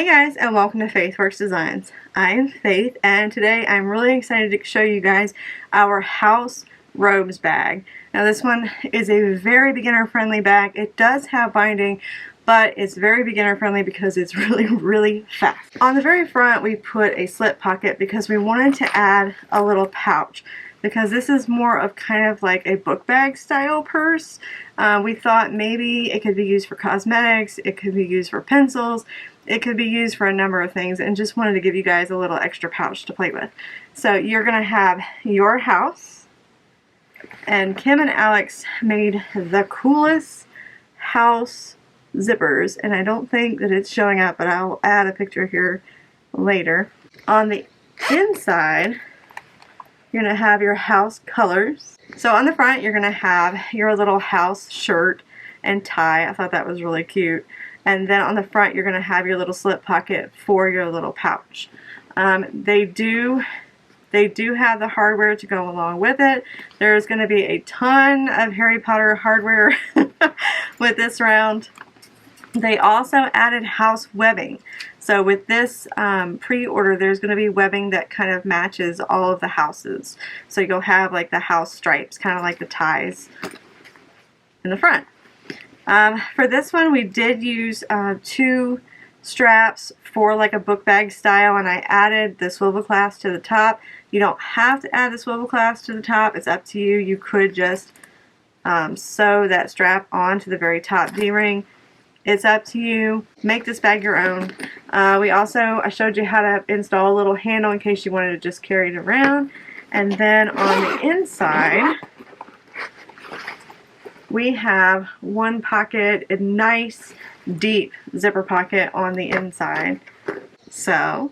guys, and welcome to Faithworks Designs. I am Faith, and today I'm really excited to show you guys our house robes bag. Now this one is a very beginner friendly bag. It does have binding, but it's very beginner friendly because it's really fast. On the very front we put a slip pocket because we wanted to add a little pouch, because this is more of kind of like a book bag style purse. We thought maybe it could be used for cosmetics, it could be used for pencils, it could be used for a number of things, and just wanted to give you guys a little extra pouch to play with. So you're going to have your house, and Kim and Alex made the coolest house zippers, and I don't think that it's showing up, but I'll add a picture here later. On the inside, you're going to have your house colors. So on the front, you're going to have your little house shirt and tie. I thought that was really cute. And then on the front, you're going to have your little slip pocket for your little pouch. They do have the hardware to go along with it. There's going to be a ton of Harry Potter hardware with this round. They also added house webbing. So with this pre-order, there's going to be webbing that kind of matches all of the houses. So you'll have like the house stripes, kind of like the ties in the front. For this one, we did use 2 straps for like a book bag style, and I added the swivel clasp to the top. You don't have to add the swivel clasp to the top. It's up to you. You could just sew that strap onto the very top D-ring. It's up to you. Make this bag your own. I showed you how to install a little handle in case you wanted to just carry it around. And then on the inside, we have one pocket, a nice deep zipper pocket on the inside. So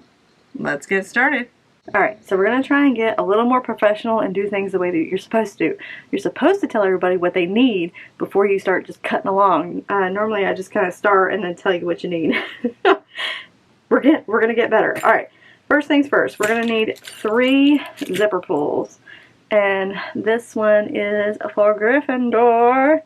let's get started. Alright, so we're going to try and get a little more professional and do things the way that you're supposed to do. You're supposed to tell everybody what they need before you start just cutting along. Normally I just kind of start and then tell you what you need. We're going to get better. Alright, first things first, we're going to need 3 zipper pulls. And this one is for Gryffindor.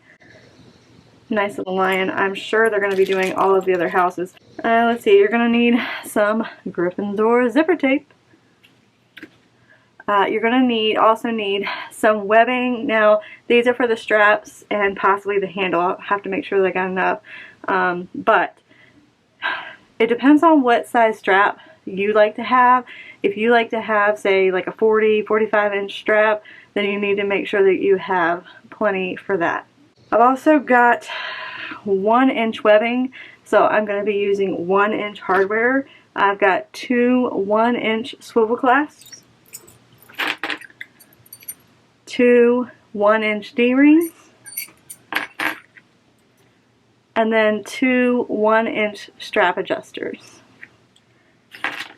Nice little lion. I'm sure they're going to be doing all of the other houses. Let's see, you're going to need some Gryffindor zipper tape. You're going to also need some webbing. Now, these are for the straps and possibly the handle. I'll have to make sure that I got enough. But it depends on what size strap you like to have. If you like to have, say, like a 45 inch strap, then you need to make sure that you have plenty for that. I've also got 1 inch webbing, so I'm going to be using 1 inch hardware. I've got 2 1 inch swivel clasps, 2 1 inch D-rings, and then 2 1 inch strap adjusters.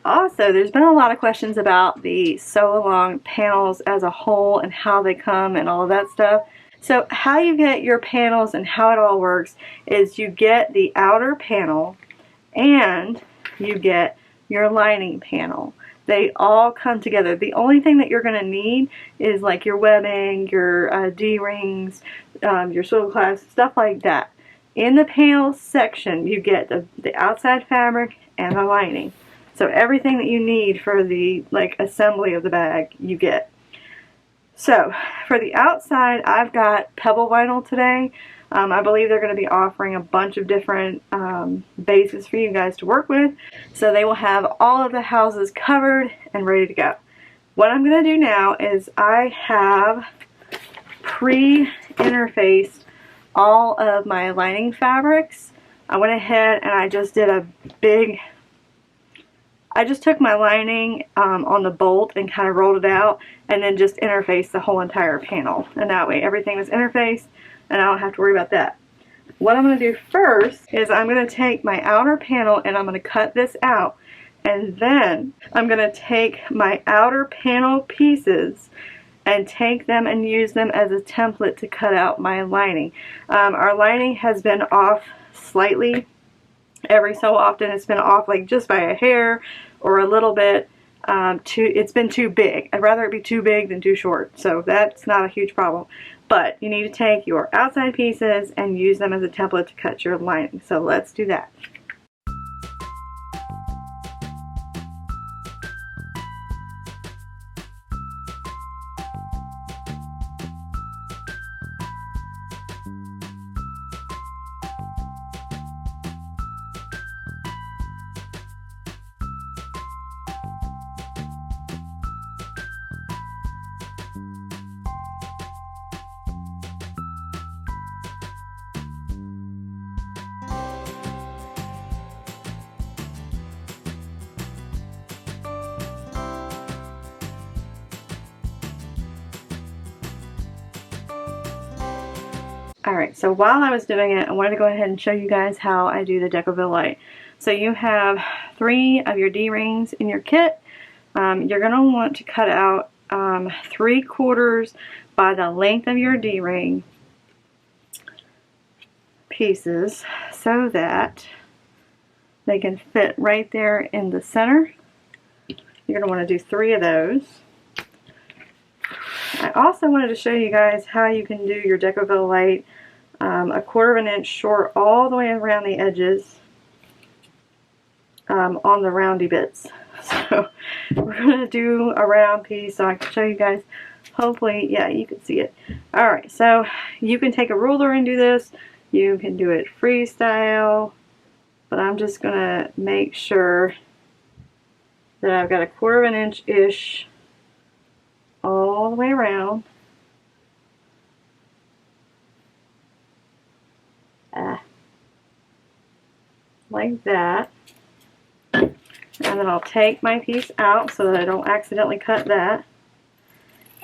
Also, there's been a lot of questions about the sew-along panels as a whole and how they come and all of that stuff. So how you get your panels and how it all works is you get the outer panel and you get your lining panel. They all come together. The only thing that you're going to need is like your webbing, your D-rings, your swivel clasps, stuff like that. In the panel section, you get the outside fabric and the lining. So everything that you need for the assembly of the bag, you get. So for the outside, I've got pebble vinyl today. I believe they're going to be offering a bunch of different bases for you guys to work with. So they will have all of the houses covered and ready to go. What I'm going to do now is I have pre-interfaced all of my lining fabrics. I went ahead and I just did I just took my lining on the bolt and kind of rolled it out and then just interfaced the whole entire panel. And that way everything is interfaced and I don't have to worry about that. What I'm going to do first is I'm going to take my outer panel and I'm going to cut this out. And then I'm going to take my outer panel pieces and take them and use them as a template to cut out my lining. Our lining has been off slightly. Every so often it's been off like just by a hair or a little bit. It's been too big. I'd rather it be too big than too short, so that's not a huge problem. But you need to take your outside pieces and use them as a template to cut your lining. So let's do that. Alright, so while I was doing it, I wanted to go ahead and show you guys how I do the Decoville light. So you have 3 of your D-rings in your kit. You're going to want to cut out 3/4 by the length of your D-ring pieces so that they can fit right there in the center. You're going to want to do 3 of those. I also wanted to show you guys how you can do your Decoville light 1/4 inch short all the way around the edges on the roundy bits. So we're going to do a round piece so I can show you guys. Hopefully, yeah, you can see it. Alright, so you can take a ruler and do this. You can do it freestyle, but I'm just going to make sure that I've got 1/4 inch-ish all the way around. Like that. And then I'll take my piece out so that I don't accidentally cut that.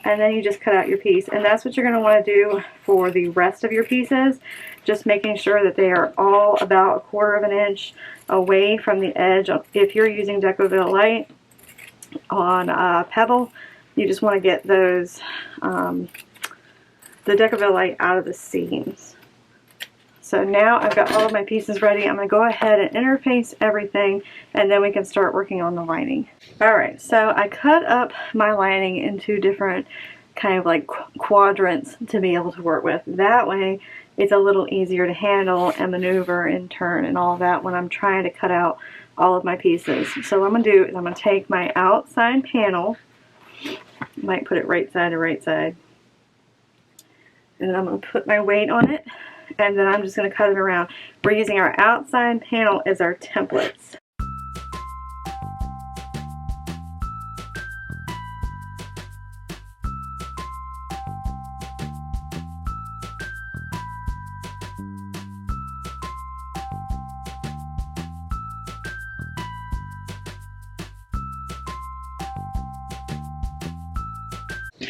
And then you just cut out your piece. And that's what you're going to want to do for the rest of your pieces. Just making sure that they are all about 1/4 inch away from the edge. If you're using Decoville light on a pebble, you just want to get those, the Decoville light out of the seams. So now I've got all of my pieces ready. I'm going to go ahead and interface everything, and then we can start working on the lining. Alright, so I cut up my lining into different kind of like quadrants to be able to work with. That way it's a little easier to handle and maneuver and turn and all that when I'm trying to cut out all of my pieces. So what I'm going to do is I'm going to take my outside panel, might put it right side to right side, and then I'm going to put my weight on it. And then I'm just going to cut it around. We're using our outside panel as our templates.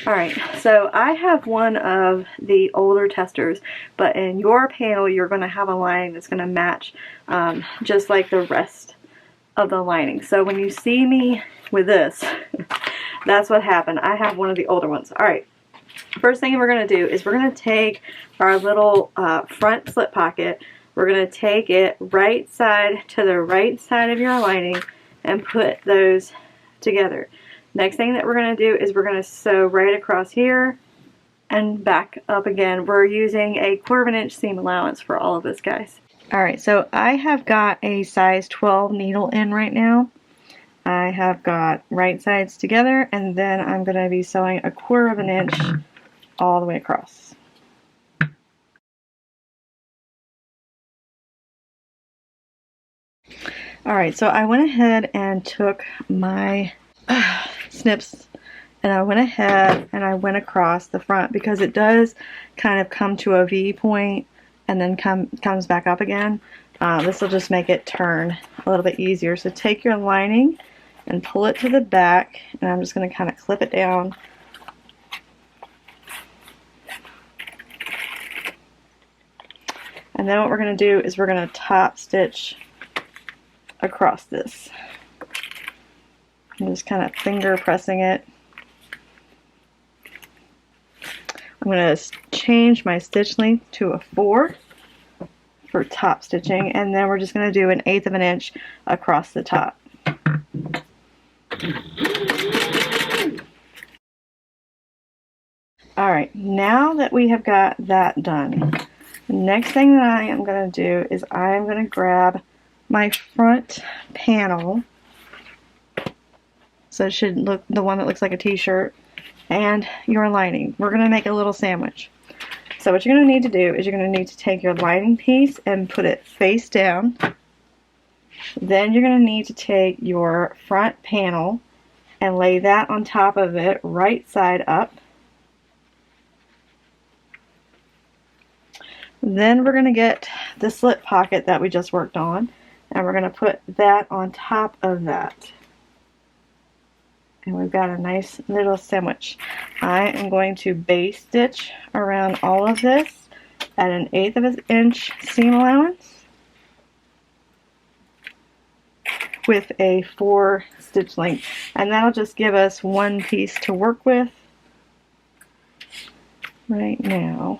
Alright, so I have one of the older testers, but in your panel you're going to have a lining that's going to match just like the rest of the lining. So when you see me with this, that's what happened. I have one of the older ones. Alright, first thing we're going to do is we're going to take our little front slip pocket, we're going to take it right side to the right side of your lining and put those together. Next thing that we're going to do is we're going to sew right across here and back up again. We're using a 1/4 inch seam allowance for all of this, guys. Alright, so I have got a size 12 needle in right now. I have got right sides together, and then I'm going to be sewing 1/4 inch all the way across. Alright, so I went ahead and took my snips, and I went ahead and I went across the front because it does kind of come to a V point and then comes back up again. This will just make it turn a little bit easier. So take your lining and pull it to the back, and I'm just going to kind of clip it down. And then what we're going to do is we're going to top stitch across this. I'm just kind of finger pressing it. I'm going to change my stitch length to a 4 for top stitching, and then we're just going to do 1/8 inch across the top. Alright, now that we have got that done, the next thing that I am going to do is I'm going to grab my front panel. So it should look the one that looks like a t-shirt, and your lining. We're going to make a little sandwich. So what you're going to need to do is you're going to need to take your lining piece and put it face down. Then you're going to need to take your front panel and lay that on top of it, right side up. Then we're going to get the slip pocket that we just worked on, and we're going to put that on top of that. And we've got a nice little sandwich. I am going to base stitch around all of this at an 1/8 of an inch seam allowance with a 4 stitch length, and that'll just give us one piece to work with right now.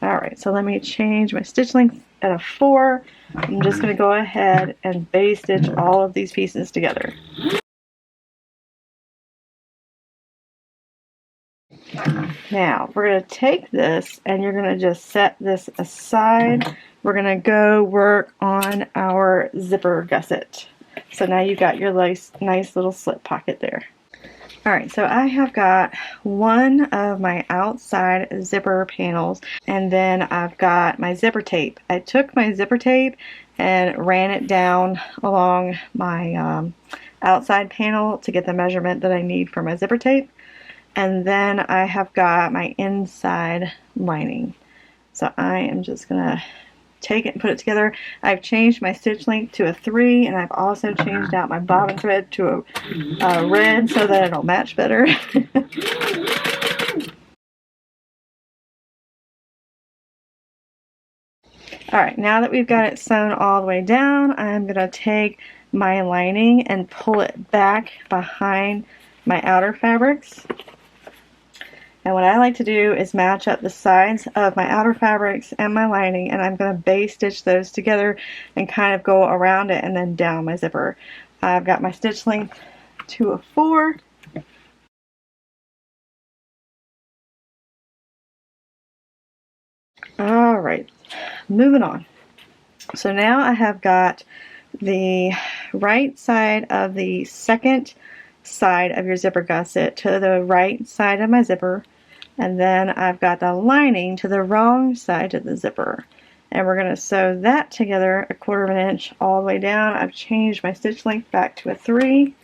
Alright, so let me change my stitch length at a 4. I'm just going to go ahead and base stitch all of these pieces together. Now, we're going to take this and you're going to just set this aside. We're going to go work on our zipper gusset. So now you've got your nice little slip pocket there. Alright, so I have got one of my outside zipper panels, and then I've got my zipper tape. I took my zipper tape and ran it down along my outside panel to get the measurement that I need for my zipper tape. And then I have got my inside lining. So I am just going to take it and put it together. I've changed my stitch length to a 3, and I've also changed out my bobbin thread to a red so that it'll match better. Alright, now that we've got it sewn all the way down, I'm going to take my lining and pull it back behind my outer fabrics. And what I like to do is match up the sides of my outer fabrics and my lining, and I'm going to base stitch those together and kind of go around it and then down my zipper. I've got my stitch length to a 4. Alright, moving on. So now I have got the right side of the second side of your zipper gusset to the right side of my zipper. And then I've got the lining to the wrong side of the zipper. And we're going to sew that together 1/4 of an inch all the way down. I've changed my stitch length back to a 3.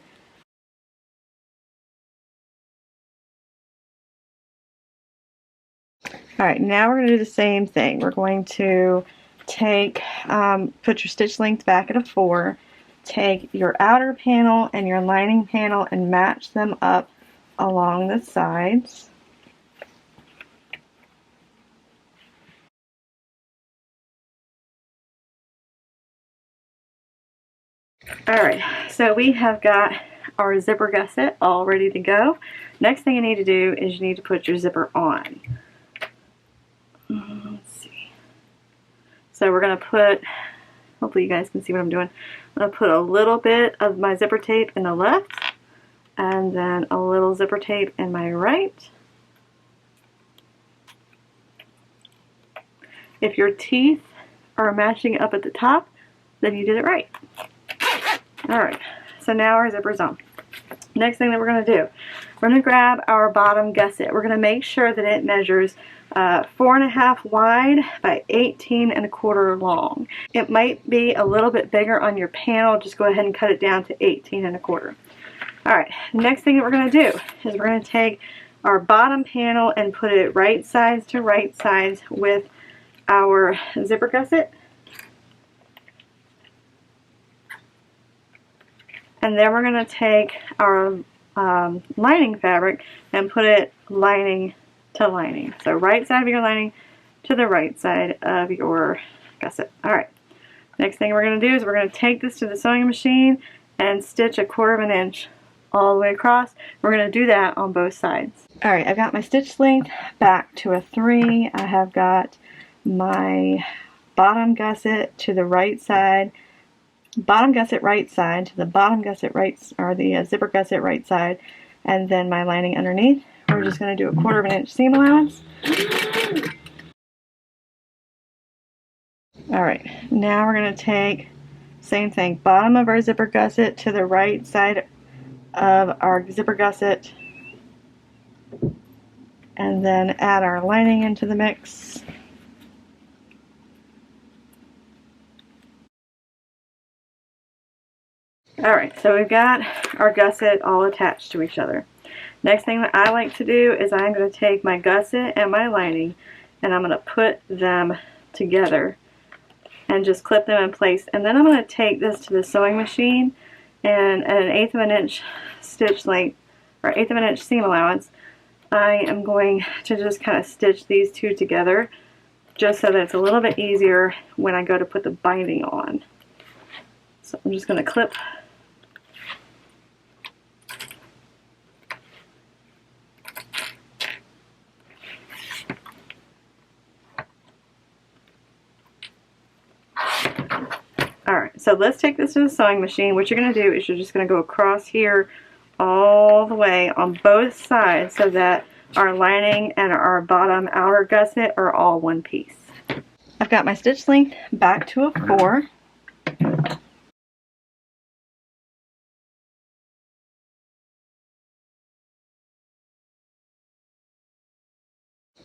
Alright, now we're going to do the same thing. We're going to take, put your stitch length back at a 4, take your outer panel and your lining panel and match them up along the sides. Alright, so we have got our zipper gusset all ready to go. Next thing you need to do is you need to put your zipper on. Let's see. So we're going to put, hopefully you guys can see what I'm doing. I'm going to put a little bit of my zipper tape in the left and then a little zipper tape in my right. If your teeth are matching up at the top, then you did it right. Alright, so now our zipper's on. Next thing that we're going to do, we're going to grab our bottom gusset. We're going to make sure that it measures 4.5 wide by 18 1/4 long. It might be a little bit bigger on your panel. Just go ahead and cut it down to 18 1/4. Alright, next thing that we're going to do is we're going to take our bottom panel and put it right sides to right sides with our zipper gusset. And then we're going to take our lining fabric and put it lining to lining. So right side of your lining to the right side of your gusset. Alright, next thing we're going to do is we're going to take this to the sewing machine and stitch 1/4 of an inch all the way across. We're going to do that on both sides. Alright, I've got my stitch length back to a 3. I have got my bottom gusset to the right side, bottom gusset right side to the bottom gusset right, or the zipper gusset right side, and then my lining underneath. We're just going to do 1/4 of an inch seam allowance. Alright, now we're going to take, same thing, bottom of our zipper gusset to the right side of our zipper gusset, and then add our lining into the mix. Alright, so we've got our gusset all attached to each other. Next thing that I like to do is I'm going to take my gusset and my lining and I'm going to put them together and just clip them in place. And then I'm going to take this to the sewing machine and at an 1/8 of an inch stitch length, or 1/8 of an inch seam allowance, I am going to just kind of stitch these two together just so that it's a little bit easier when I go to put the binding on. So I'm just going to clip Alright, so let's take this to the sewing machine. What you're going to do is you're just going to go across here all the way on both sides so that our lining and our bottom outer gusset are all one piece. I've got my stitch length back to a 4.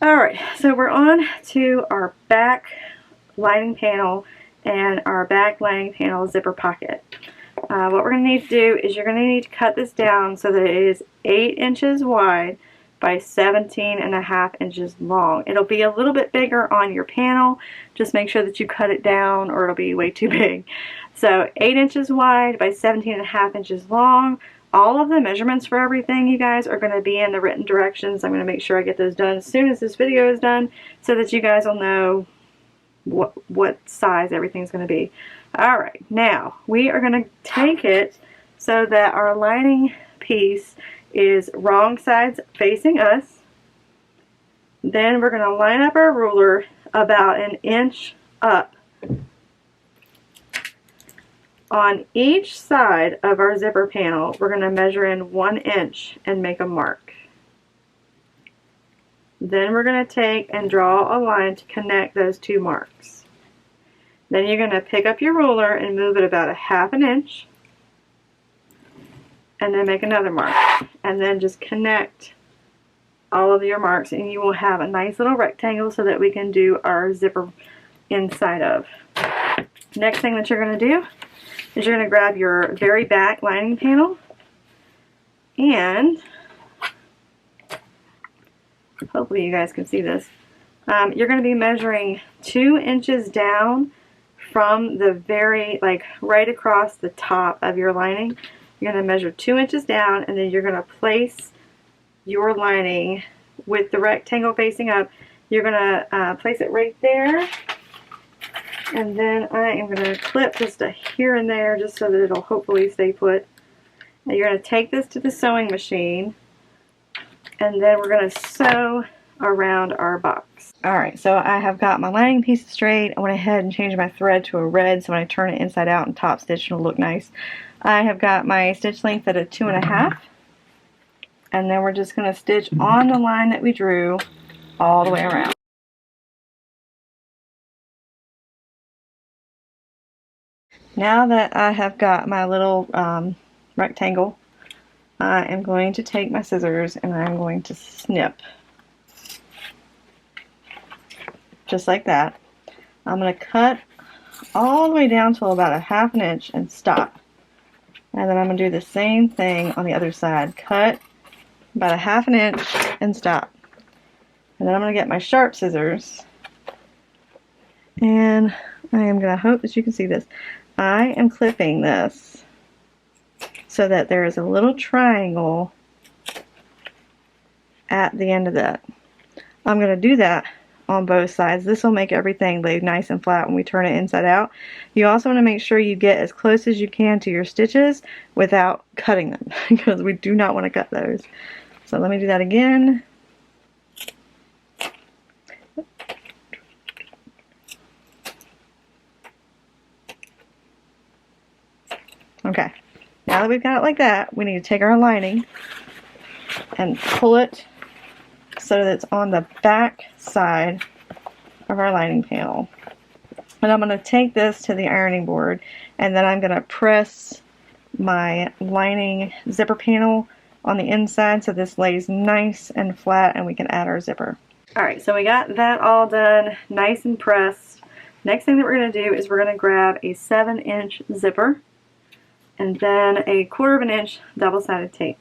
Alright, so we're on to our back lining panel and our back lining panel zipper pocket. What we're going to need to do is you're going to need to cut this down so that it is 8 inches wide by 17.5 inches long. It'll be a little bit bigger on your panel. Just make sure that you cut it down or it'll be way too big. So 8 inches wide by 17.5 inches long. All of the measurements for everything, you guys, are going to be in the written directions. I'm going to make sure I get those done as soon as this video is done so that you guys will know what size everything's going to be. Alright, now we are going to take it so that our lining piece is wrong sides facing us. Then we're going to line up our ruler about 1 inch up on each side of our zipper panel. We're going to measure in 1 inch and make a mark. Then we're going to take and draw a line to connect those two marks. Then you're going to pick up your ruler and move it about 1/2 inch and then make another mark. And then just connect all of your marks and you will have a nice little rectangle so that we can do our zipper inside of. Next thing that you're going to do is you're going to grab your very back lining panel and hopefully you guys can see this. You're going to be measuring 2 inches down from the very, like right across the top of your lining. You're going to measure 2 inches down and then you're going to place your lining with the rectangle facing up. You're going to place it right there. And then I am going to clip just a here and there just so that it'll hopefully stay put. And you're going to take this to the sewing machine and then we're going to sew around our box. Alright, so I have got my lining piece straight. I went ahead and changed my thread to a red so when I turn it inside out and top stitch it'll look nice. I have got my stitch length at a 2.5 and then we're just going to stitch on the line that we drew all the way around. Now that I have got my little rectangle, I am going to take my scissors and I'm going to snip. Just like that. I'm going to cut all the way down to about 1/2 inch and stop. And then I'm going to do the same thing on the other side. Cut about 1/2 inch and stop. And then I'm going to get my sharp scissors and I am going to hope that you can see this. I am clipping this so that there is a little triangle at the end of that. I'm going to do that on both sides. This will make everything lay nice and flat when we turn it inside out. You also want to make sure you get as close as you can to your stitches without cutting them because we do not want to cut those. So let me do that again. Okay, now that we've got it like that, we need to take our lining and pull it so that it's on the back side of our lining panel. And I'm going to take this to the ironing board and then I'm going to press my lining zipper panel on the inside so this lays nice and flat and we can add our zipper. Alright, so we got that all done, nice and pressed. Next thing that we're going to do is we're going to grab a 7-inch zipper and then a 1/4 inch double-sided tape.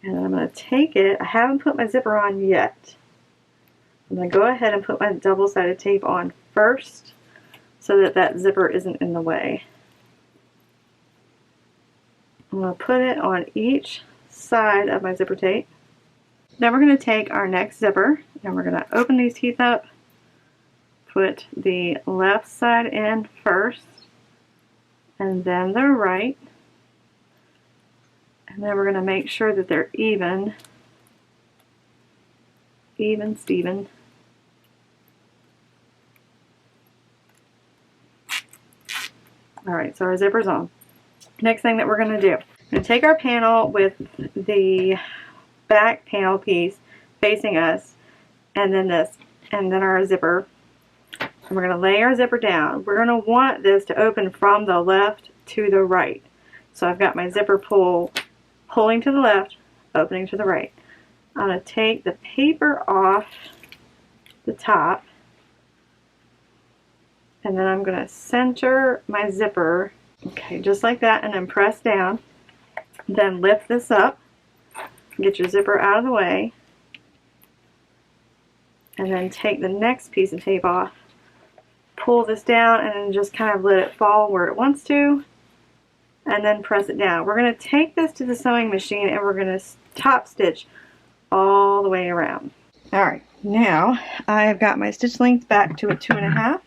And I'm going to take it, I haven't put my zipper on yet. I'm going to go ahead and put my double-sided tape on first so that that zipper isn't in the way. I'm going to put it on each side of my zipper tape. Then we're going to take our next zipper and we're going to open these teeth up, put the left side in first and then the right, and then we're going to make sure that they're even Steven. Alright, so our zipper's on. Next thing that we're going to do, we're going to take our panel with the back panel piece facing us, and then this, and then our zipper. And we're going to lay our zipper down. We're going to want this to open from the left to the right. So I've got my zipper pulling to the left, opening to the right. I'm going to take the paper off the top, and then I'm going to center my zipper, okay, just like that, and then press down. Then lift this up, get your zipper out of the way, and then take the next piece of tape off, pull this down, and then just kind of let it fall where it wants to, and then press it down. We're going to take this to the sewing machine and we're going to top stitch all the way around. Alright, now I've got my stitch length back to a 2.5.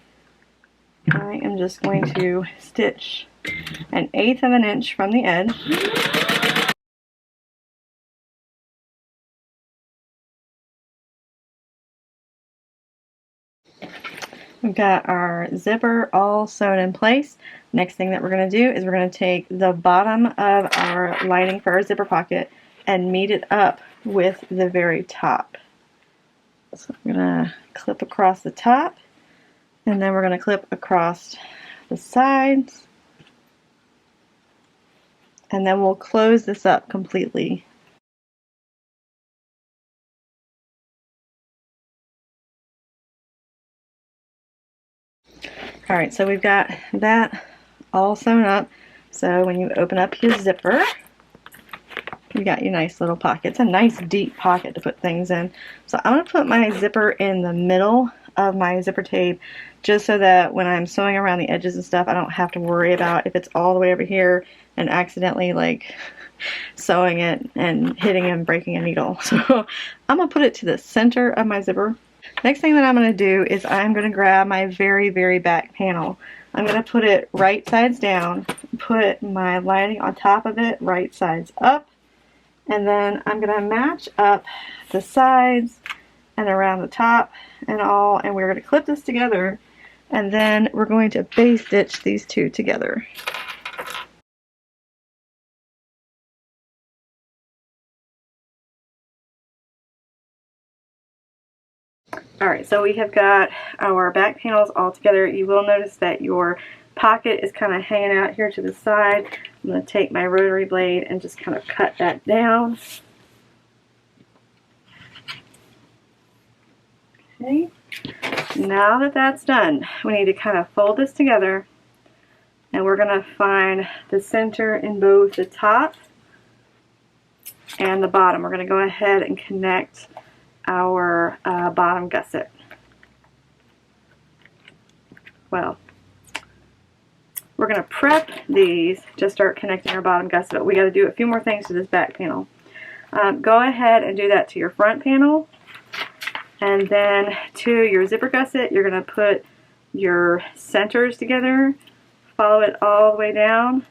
I am just going to stitch 1/8 of an inch from the edge. We've got our zipper all sewn in place. Next thing that we're going to do is we're going to take the bottom of our lining for our zipper pocket and meet it up with the very top. So I'm going to clip across the top, and then we're going to clip across the sides, and then we'll close this up completely. Alright, so we've got that all sewn up. So when you open up your zipper, you got your nice little pocket. It's a nice deep pocket to put things in. So I'm going to put my zipper in the middle of my zipper tape just so that when I'm sewing around the edges and stuff, I don't have to worry about if it's all the way over here and accidentally like sewing it and hitting and breaking a needle. So I'm going to put it to the center of my zipper. Next thing that I'm going to do is I'm going to grab my very back panel. I'm going to put it right sides down, put my lining on top of it, right sides up, and then I'm going to match up the sides and around the top and all, and we're going to clip this together, and then we're going to base stitch these two together. Alright, so we have got our back panels all together. You will notice that your pocket is kind of hanging out here to the side. I'm going to take my rotary blade and just kind of cut that down. Okay, now that that's done, we need to kind of fold this together, and we're going to find the center in both the top and the bottom. We're going to go ahead and connect our bottom gusset. Well, we're going to prep these to start connecting our bottom gusset, but we got to do a few more things to this back panel. Go ahead and do that to your front panel, and then to your zipper gusset you're going to put your centers together, follow it all the way down,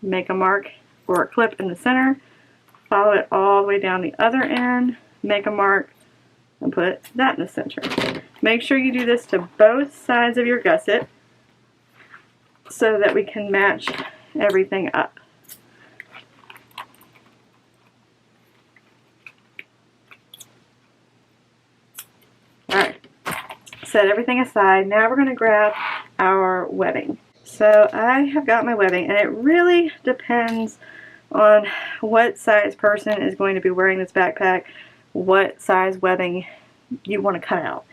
make a mark or a clip in the center, follow it all the way down the other end, make a mark, and put that in the center. Make sure you do this to both sides of your gusset so that we can match everything up. Alright, set everything aside. Now we're going to grab our webbing. So I have got my webbing, and it really depends on what size person is going to be wearing this backpack, what size webbing you want to cut out.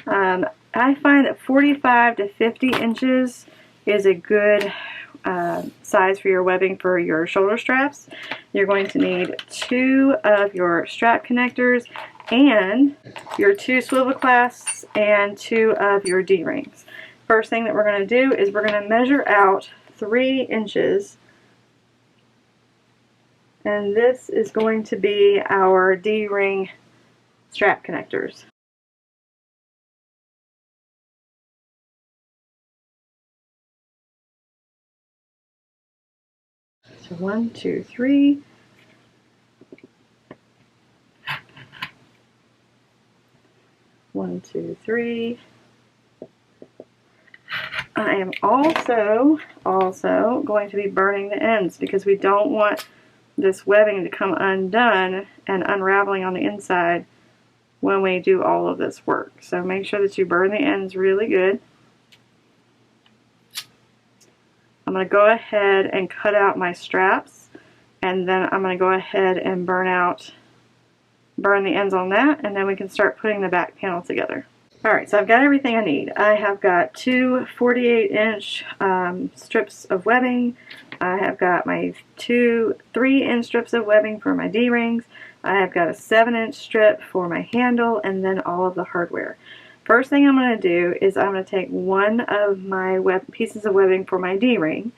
I find that 45 to 50 inches is a good size for your webbing for your shoulder straps. You're going to need 2 of your strap connectors and your 2 swivel clasps and 2 of your D-rings. First thing that we're going to do is we're going to measure out 3 inches And this is going to be our D-ring strap connectors. So 1, 2, 3. One, two, three. I am also going to be burning the ends because we don't want this webbing to come undone and unraveling on the inside when we do all of this work. So make sure that you burn the ends really good. I'm going to go ahead and cut out my straps, and then I'm going to go ahead and burn the ends on that, and then we can start putting the back panel together. Alright, so I've got everything I need. I have got two 48-inch strips of webbing. I have got my two 3-inch strips of webbing for my D-rings. I have got a 7-inch strip for my handle, and then all of the hardware. First thing I'm going to do is I'm going to take one of my pieces of webbing for my D-ring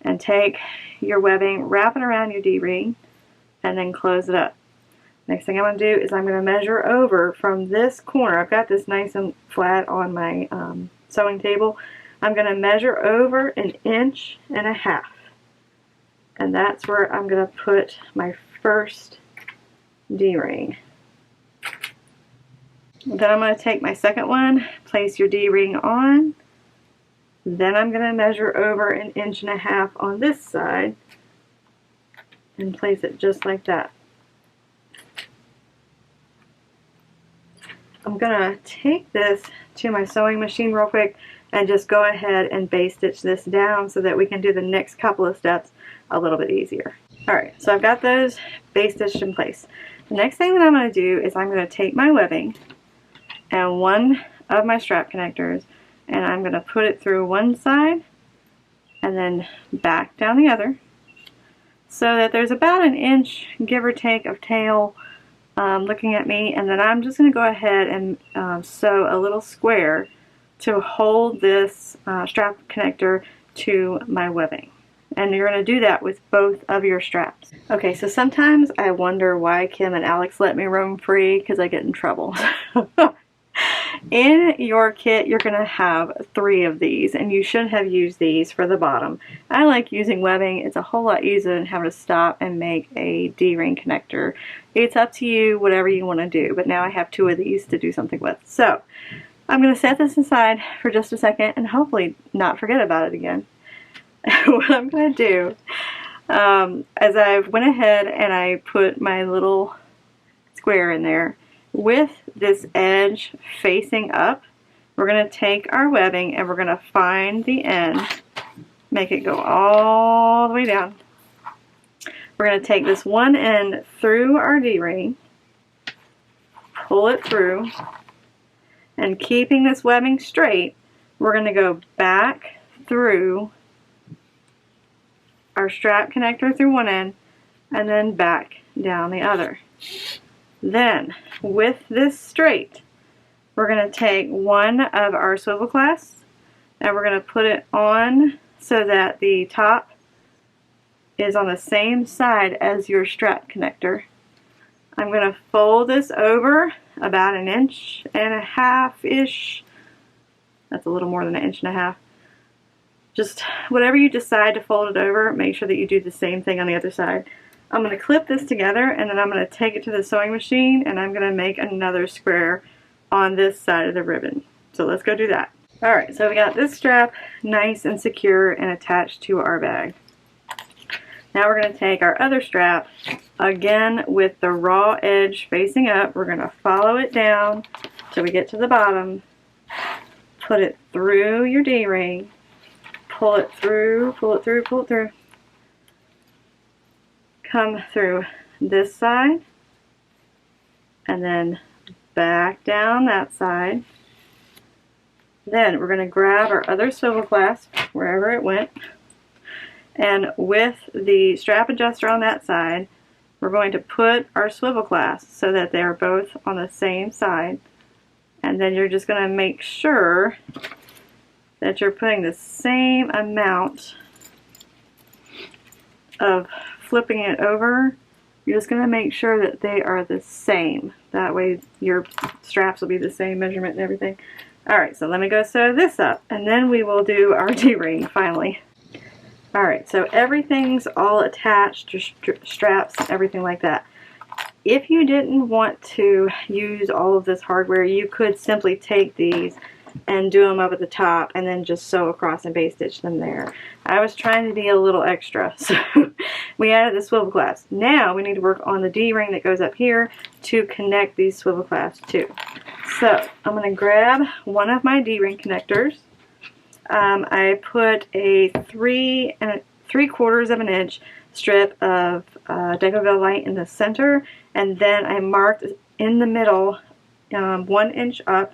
and take your webbing, wrap it around your D-ring, and then close it up. Next thing I'm going to do is I'm going to measure over from this corner. I've got this nice and flat on my sewing table. I'm going to measure over 1.5 inches. And that's where I'm going to put my first D-ring. Then I'm going to take my second one, place your D-ring on. Then I'm going to measure over 1.5 inches on this side and place it just like that. I'm going to take this to my sewing machine real quick and just go ahead and base stitch this down so that we can do the next couple of steps a little bit easier. Alright, so I've got those base stitched in place. The next thing that I'm going to do is I'm going to take my webbing and one of my strap connectors, and I'm going to put it through one side and then back down the other so that there's about 1 inch, give or take, of tail looking at me, and then I'm just going to go ahead and sew a little square to hold this strap connector to my webbing. And you're going to do that with both of your straps. Okay, so sometimes I wonder why Kim and Alex let me roam free, because I get in trouble. In your kit, you're going to have 3 of these, and you should have used these for the bottom. I like using webbing. It's a whole lot easier than having to stop and make a D-ring connector. It's up to you, whatever you want to do, but now I have 2 of these to do something with. So, I'm going to set this aside for just a second and hopefully not forget about it again. What I'm going to do, as I went ahead and I put my little square in there, with this edge facing up, we're going to take our webbing and we're going to find the end, make it go all the way down. We're going to take this one end through our D-ring, pull it through, and keeping this webbing straight, we're going to go back through our strap connector through one end and then back down the other. Then, with this straight, we're going to take one of our swivel clasps and we're going to put it on so that the top is on the same side as your strap connector. I'm going to fold this over about 1.5 inches-ish. That's a little more than 1.5 inches. Just whatever you decide to fold it over, make sure that you do the same thing on the other side. I'm going to clip this together and then I'm going to take it to the sewing machine and I'm going to make another square on this side of the ribbon. So let's go do that. Alright, so we got this strap nice and secure and attached to our bag. Now we're going to take our other strap, again with the raw edge facing up, we're going to follow it down till we get to the bottom, put it through your D-ring, pull it through, pull it through, pull it through. Come through this side and then back down that side. Then we're going to grab our other swivel clasp wherever it went, and with the strap adjuster on that side we're going to put our swivel clasps so that they're both on the same side, and then you're just going to make sure that you're putting the same amount of flipping it over You're just going to make sure that they are the same. That way your straps will be the same measurement and everything. Alright, so let me go sew this up, and then we will do our D-ring finally. Alright, so everything's all attached, just straps, everything like that. If you didn't want to use all of this hardware, you could simply take these and do them up at the top and then just sew across and base stitch them there. I was trying to be a little extra, so we added the swivel clasps. Now we need to work on the D-ring that goes up here to connect these swivel clasps too. So I'm going to grab one of my D-ring connectors. I put a 3 3/4 of an inch strip of Deco Light in the center, and then I marked in the middle 1 inch up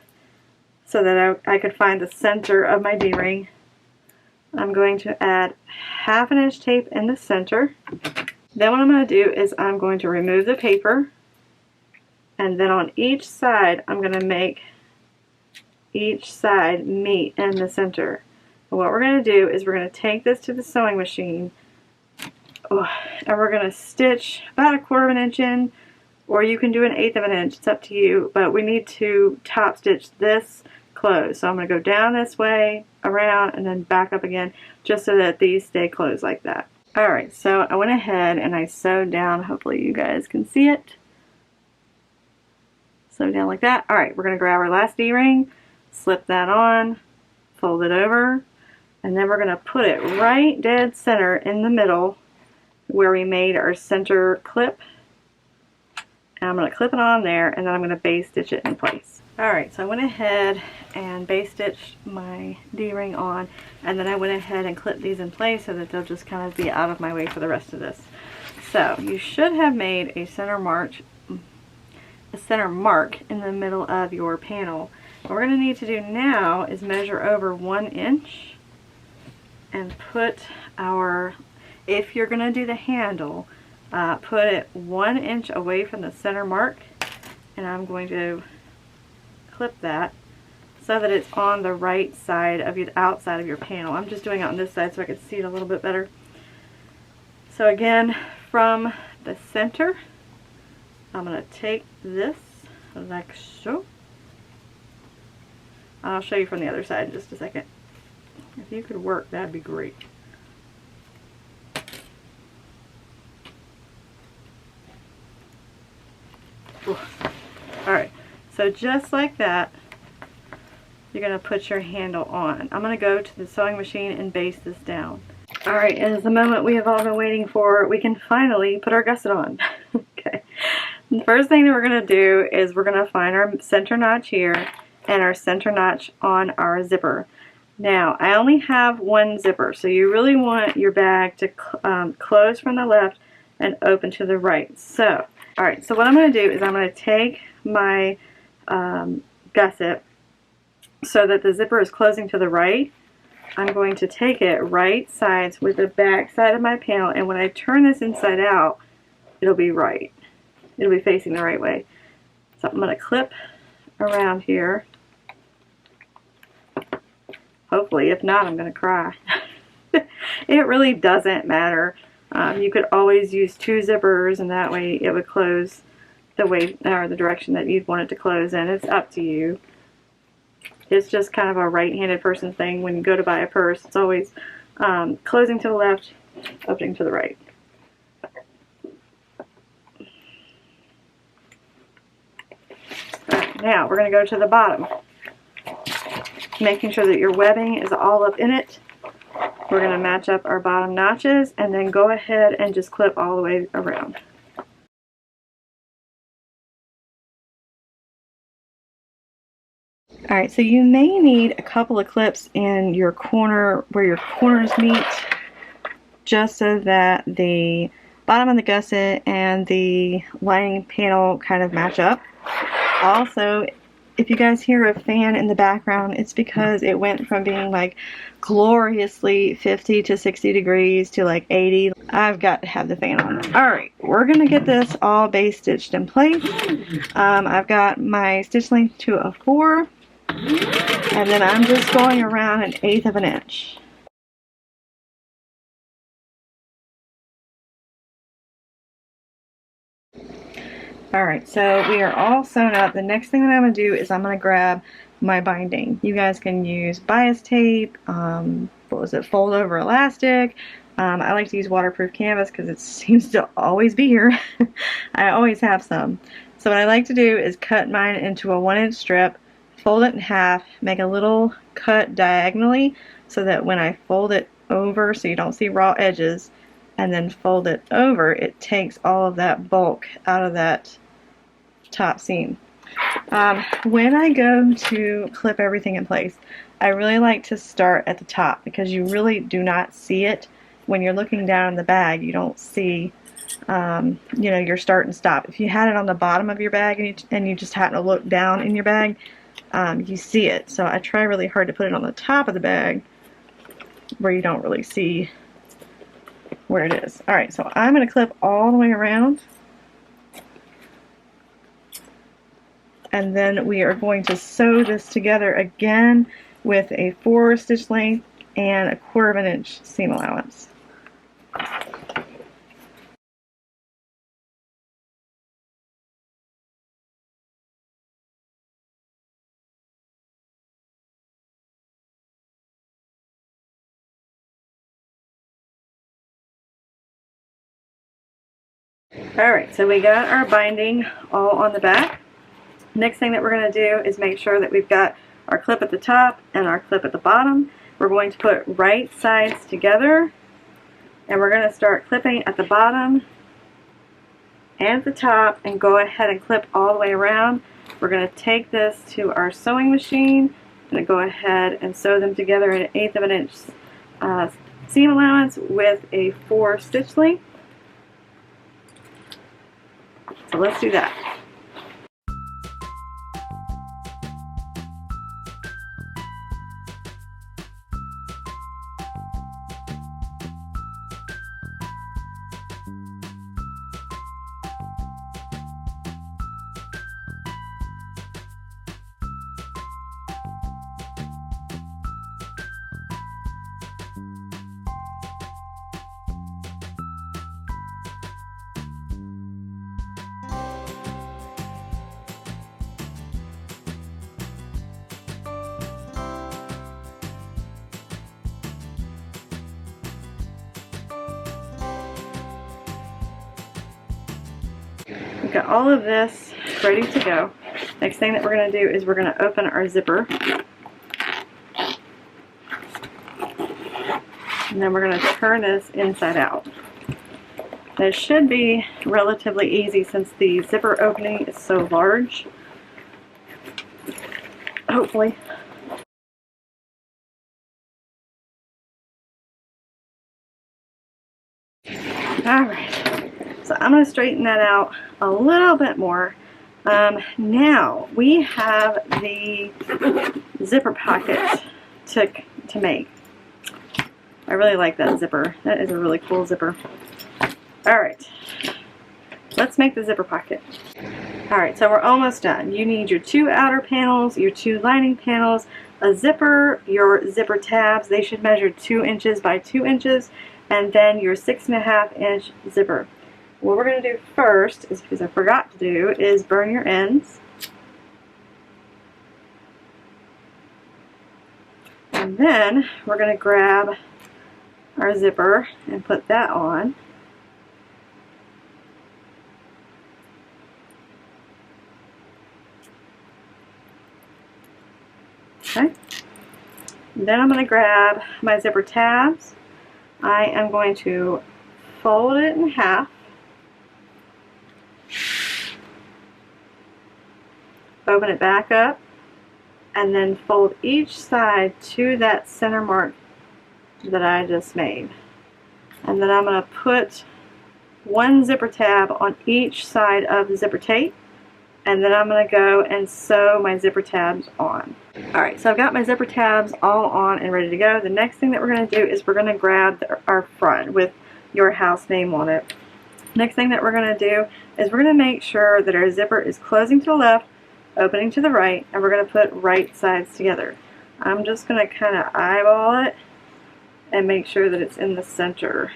so that I could find the center of my D-ring. I'm going to add 1/2 inch tape in the center. Then what I'm going to do is I'm going to remove the paper, and then on each side I'm going to make each side meet in the center. And what we're going to do is we're going to take this to the sewing machine, and we're going to stitch about 1/4 of an inch in, or you can do 1/8 of an inch, it's up to you, but we need to top stitch this closed. So I'm going to go down this way, around, and then back up again, just so that these stay closed like that. Alright, so I went ahead and I sewed down, hopefully you guys can see it. Sew down like that. Alright, we're going to grab our last D-ring, slip that on, fold it over, and then we're going to put it right dead center in the middle where we made our center clip. And I'm going to clip it on there, and then I'm going to base stitch it in place. Alright, so I went ahead and base stitched my D-ring on, and then I went ahead and clipped these in place so that they'll just kind of be out of my way for the rest of this. So you should have made a center mark in the middle of your panel. What we're going to need to do now is measure over 1 inch and put our, if you're going to do the handle, put it 1 inch away from the center mark, and I'm going to clip that so that it's on the right side of the outside of your panel. I'm just doing it on this side so I can see it a little bit better. So again, from the center, I'm going to take this like so. I'll show you from the other side in just a second. If you could work, that'd be great. Alright, so just like that, you're going to put your handle on. I'm going to go to the sewing machine and base this down. Alright, and it's the moment we have all been waiting for. We can finally put our gusset on. Okay. The first thing that we're going to do is we're going to find our center notch here and our center notch on our zipper. Now, I only have one zipper, so you really want your bag to close from the left and open to the right. So, alright, so what I'm going to do is I'm going to take my gusset so that the zipper is closing to the right. I'm going to take it right sides with the back side of my panel, and when I turn this inside out, it'll be right. It'll be facing the right way. So I'm going to clip around here. Hopefully, if not, I'm going to cry. It really doesn't matter. You could always use 2 zippers, and that way it would close the way or the direction that you'd want it to close in. It's up to you. It's just kind of a right-handed person thing. When you go to buy a purse, it's always closing to the left, opening to the right. Alright, now we're going to go to the bottom, making sure that your webbing is all up in it. We're going to match up our bottom notches and then go ahead and just clip all the way around. Alright, so you may need a couple of clips in your corner where your corners meet, just so that the bottom of the gusset and the lining panel kind of match up. Also, if you guys hear a fan in the background, it's because it went from being like gloriously 50 to 60 degrees to like 80. I've got to have the fan on. Alright, we're going to get this all base stitched in place. I've got my stitch length to a 4, and then I'm just going around 1/8 of an inch. Alright, so we are all sewn up. The next thing that I'm going to do is I'm going to grab my binding. You guys can use bias tape, what was it, fold over elastic. I like to use waterproof canvas because it seems to always be here. I always have some. So what I like to do is cut mine into a 1-inch strip, fold it in half, make a little cut diagonally so that when I fold it over so you don't see raw edges, and then fold it over, it takes all of that bulk out of that top seam. When I go to clip everything in place, I really like to start at the top because you really do not see it when you're looking down in the bag. You don't see you know, your start and stop. If you had it on the bottom of your bag and you just happen to look down in your bag, you see it. So I try really hard to put it on the top of the bag where you don't really see where it is. Alright, so I'm going to clip all the way around, and then we are going to sew this together again with a 4 stitch length and a 1/4 inch seam allowance. Alright, so we got our binding all on the back. Next thing that we're going to do is make sure that we've got our clip at the top and our clip at the bottom. We're going to put right sides together, and we're going to start clipping at the bottom and at the top and go ahead and clip all the way around. We're going to take this to our sewing machine and go ahead and sew them together at 1/8 of an inch seam allowance with a 4 stitch length. So let's do that. We've got all of this ready to go. Next thing that we're going to do is we're going to open our zipper. And then we're going to turn this inside out. This should be relatively easy since the zipper opening is so large. Hopefully. Alright. So I'm going to straighten that out a little bit more. Now we have the zipper pocket to make. I really like that zipper. That is a really cool zipper. Alright, let's make the zipper pocket. Alright, so we're almost done. You need your 2 outer panels, your 2 lining panels, a zipper, your zipper tabs. They should measure 2 inches by 2 inches, and then your 6.5 inch zipper. What we're going to do first, is because I forgot to do, is burn your ends. And then we're going to grab our zipper and put that on. Okay. And then I'm going to grab my zipper tabs. I am going to fold it in half. Open it back up, and then fold each side to that center mark that I just made. And then I'm going to put 1 zipper tab on each side of the zipper tape, and then I'm going to go and sew my zipper tabs on. Alright, so I've got my zipper tabs all on and ready to go. The next thing that we're going to do is we're going to grab our front with your house name on it. Next thing that we're going to do is we're going to make sure that our zipper is closing to the left, opening to the right, and we're going to put right sides together. I'm just going to kind of eyeball it and make sure that it's in the center.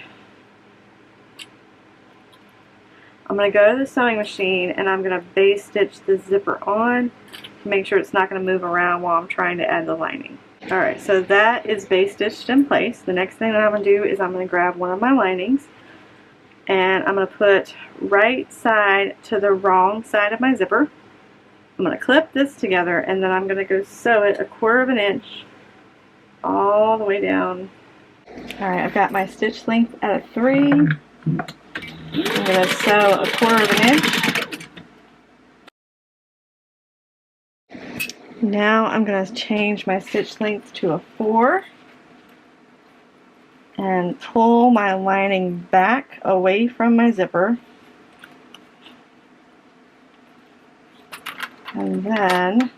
I'm going to go to the sewing machine and I'm going to base stitch the zipper on to make sure it's not going to move around while I'm trying to add the lining. Alright, so that is base stitched in place. The next thing that I'm going to do is I'm going to grab one of my linings and I'm going to put right side to the wrong side of my zipper. I'm going to clip this together and then I'm going to go sew it 1/4 of an inch all the way down. Alright, I've got my stitch length at a 3. I'm going to sew 1/4 of an inch. Now I'm going to change my stitch length to a 4 and pull my lining back away from my zipper. And then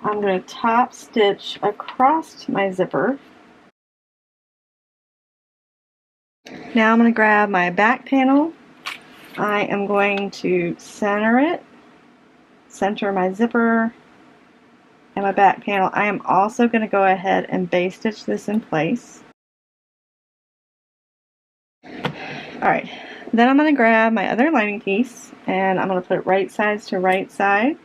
I'm going to top stitch across my zipper. Now I'm going to grab my back panel. I am going to center it, center my zipper and my back panel. I am also going to go ahead and base stitch this in place. Alright, then I'm going to grab my other lining piece and I'm going to put it right sides to right side.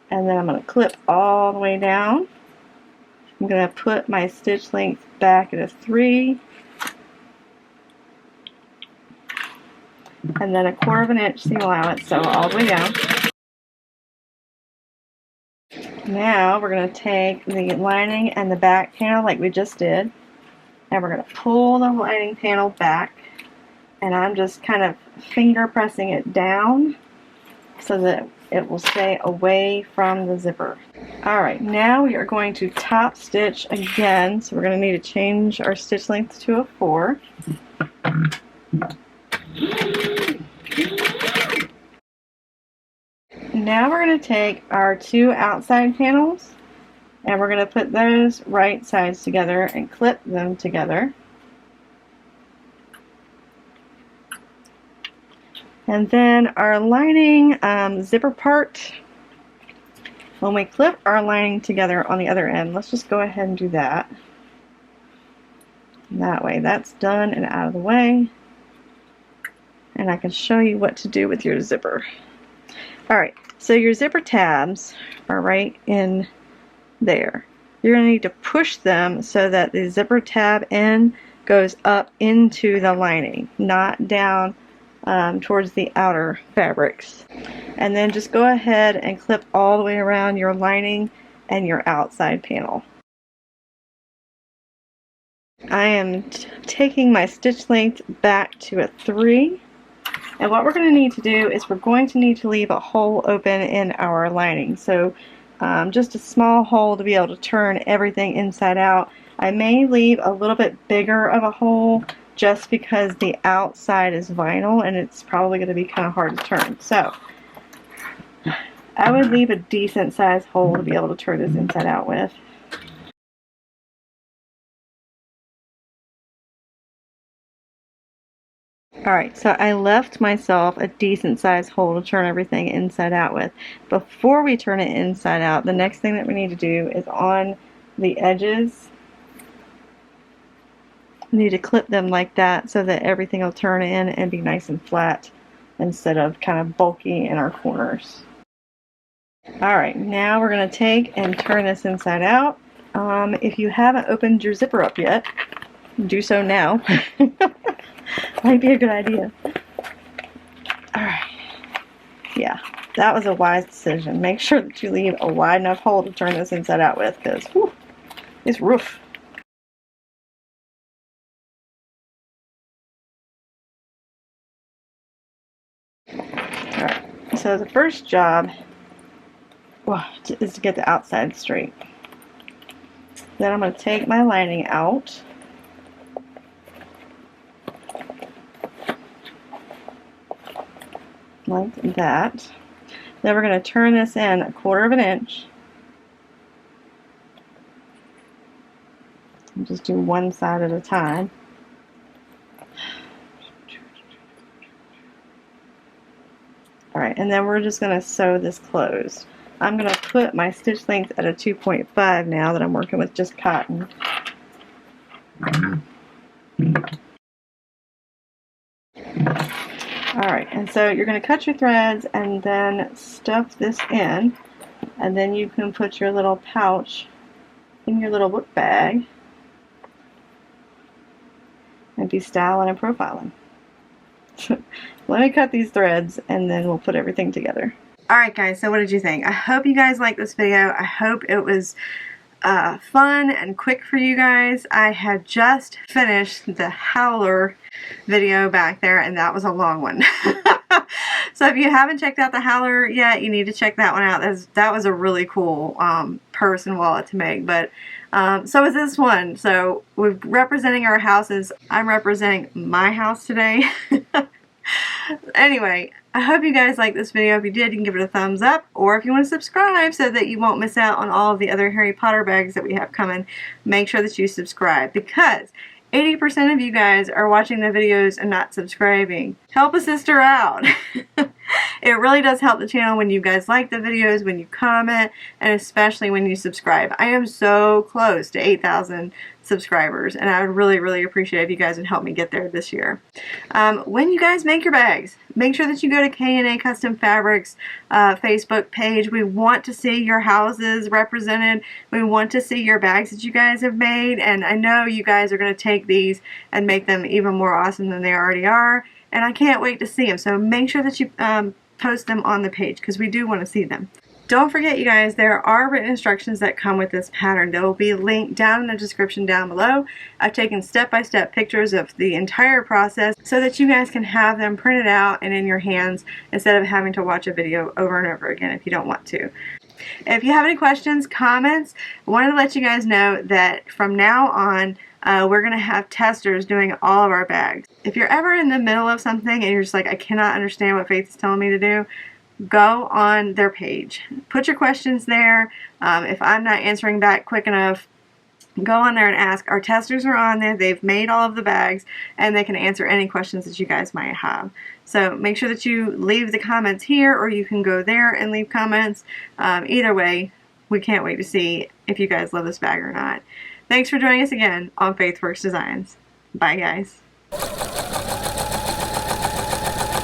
And then I'm going to clip all the way down. I'm going to put my stitch length back at a 3. And then 1/4 of an inch seam allowance, so all the way down. Now we're going to take the lining and the back panel like we just did. And we're going to pull the lining panel back. And I'm just kind of finger pressing it down so that it will stay away from the zipper. Alright, now we are going to top stitch again. So we're going to need to change our stitch length to a 4. Now we're going to take our 2 outside panels and we're going to put those right sides together and clip them together. And then our lining zipper part, when we clip our lining together on the other end, let's just go ahead and do that. That way that's done and out of the way. And I can show you what to do with your zipper. Alright, so your zipper tabs are right in there. You're going to need to push them so that the zipper tab end goes up into the lining, not down towards the outer fabrics. And then just go ahead and clip all the way around your lining and your outside panel. I am taking my stitch length back to a 3. And what we're going to need to do is we're going to need to leave a hole open in our lining. So just a small hole to be able to turn everything inside out. I may leave a little bit bigger of a hole just because the outside is vinyl and it's probably going to be kind of hard to turn. So I would leave a decent sized hole to be able to turn this inside out with. Alright, so I left myself a decent sized hole to turn everything inside out with. Before we turn it inside out, the next thing that we need to do is on the edges, we need to clip them like that so that everything will turn in and be nice and flat instead of kind of bulky in our corners. Alright, now we're going to take and turn this inside out. If you haven't opened your zipper up yet, do so now. Might be a good idea. Alright. Yeah, that was a wise decision. Make sure that you leave a wide enough hole to turn this inside out with, because it's rough. Alright, so the first job is to get the outside straight. Then I'm going to take my lining out. Like that. Then we're going to turn this in 1/4 of an inch. And just do one side at a time. Alright, and then we're just going to sew this closed. I'm going to put my stitch length at a 2.5 now that I'm working with just cotton. Alright, and so you're going to cut your threads and then stuff this in, and then you can put your little pouch in your little book bag and be styling and profiling. Let me cut these threads and then we'll put everything together. Alright guys, so what did you think? I hope you guys liked this video. I hope it was fun and quick for you guys. I had just finished the howler video back there and that was a long one. So if you haven't checked out the howler yet, you need to check that one out. That was a really cool purse and wallet to make, but so is this one. So we're representing our houses. I'm representing my house today. Anyway, I hope you guys liked this video. If you did, you can give it a thumbs up, or if you want to subscribe so that you won't miss out on all of the other Harry Potter bags that we have coming, make sure that you subscribe, because 80% of you guys are watching the videos and not subscribing. Help a sister out. It really does help the channel when you guys like the videos, when you comment, and especially when you subscribe. I am so close to 8,000 subscribers, and I would really, really appreciate if you guys would help me get there this year. When you guys make your bags, make sure that you go to K&A Custom Fabrics Facebook page. We want to see your houses represented. We want to see your bags that you guys have made, and I know you guys are going to take these and make them even more awesome than they already are, and I can't wait to see them. So make sure that you post them on the page, because we do want to see them. Don't forget, you guys, there are written instructions that come with this pattern. They will be linked down in the description down below. I've taken step-by-step pictures of the entire process so that you guys can have them printed out and in your hands instead of having to watch a video over and over again if you don't want to. If you have any questions, comments, I wanted to let you guys know that from now on, we're going to have testers doing all of our bags. If you're ever in the middle of something and you're just like, I cannot understand what Faith is telling me to do, go on their page. Put your questions there. If I'm not answering back quick enough, go on there and ask. Our testers are on there. They've made all of the bags, and they can answer any questions that you guys might have. So make sure that you leave the comments here, or you can go there and leave comments. Either way, we can't wait to see if you guys love this bag or not. Thanks for joining us again on Faith Works Designs. Bye, guys.